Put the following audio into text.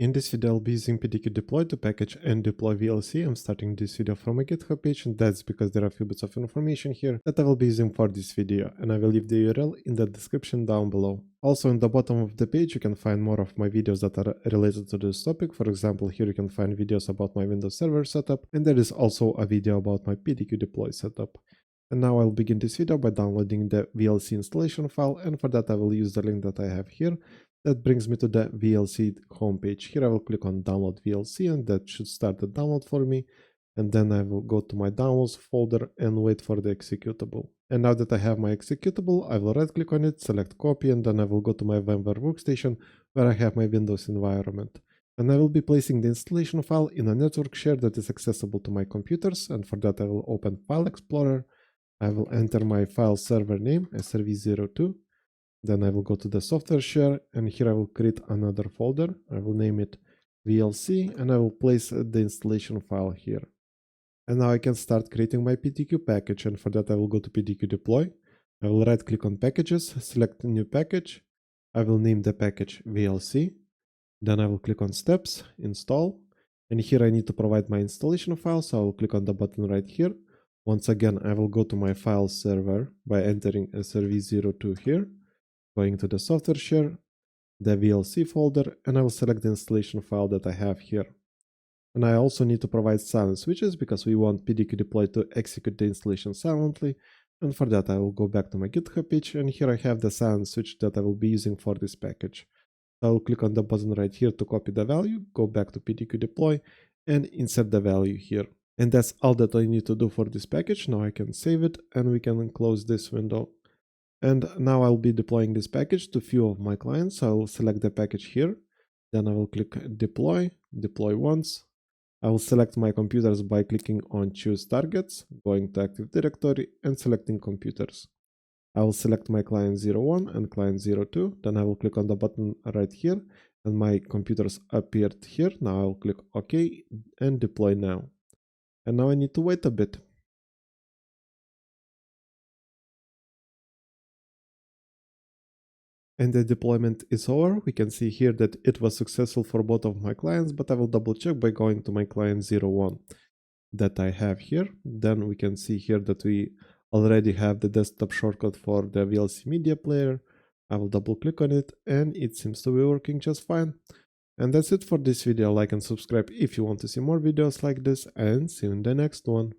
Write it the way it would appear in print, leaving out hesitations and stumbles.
In this video, I'll be using PDQ Deploy to package and deploy VLC. I'm starting this video from a GitHub page, and that's because there are a few bits of information here that I will be using for this video, and I will leave the URL in the description down below. Also, in the bottom of the page, you can find more of my videos that are related to this topic. For example, here you can find videos about my Windows Server setup, and there is also a video about my PDQ Deploy setup. And now I'll begin this video by downloading the VLC installation file, and for that I will use the link that I have here. That brings me to the VLC homepage. Here I will click on download VLC, and that should start the download for me. And then I will go to my downloads folder and wait for the executable. And now that I have my executable, I will right click on it, select copy, and then I will go to my VMware workstation where I have my Windows environment. And I will be placing the installation file in a network share that is accessible to my computers. And for that I will open File Explorer. I will enter my file server name, SRV02. Then I will go to the software share, and here I will create another folder. I will name it VLC, and I will place the installation file here. And now I can start creating my PDQ package, and for that I will go to PDQ Deploy. I will right click on packages, select new package. I will name the package VLC. Then I will click on steps, install. And here I need to provide my installation file, so I will click on the button right here. Once again, I will go to my file server by entering SRV02 here. Going to the software share, the VLC folder, and I will select the installation file that I have here. And I also need to provide silent switches because we want PDQ Deploy to execute the installation silently. And for that I will go back to my GitHub page, and here I have the silent switch that I will be using for this package. So I will click on the button right here to copy the value, go back to PDQ Deploy, and insert the value here. And that's all that I need to do for this package. Now I can save it, and we can close this window. And now I'll be deploying this package to a few of my clients. I'll select the package here. Then I will click deploy once. I will select my computers by clicking on choose targets, going to Active Directory and selecting computers. I will select my client 01 and client 02. Then I will click on the button right here, and my computers appeared here. Now I'll click OK and deploy now. And now I need to wait a bit. And the deployment is over. We can see here that it was successful for both of my clients, but I will double check by going to my client 01 that I have here. Then we can see here that we already have the desktop shortcut for the VLC media player. I will double click on it, and it seems to be working just fine. And that's it for this video. Like and subscribe if you want to see more videos like this, and see you in the next one.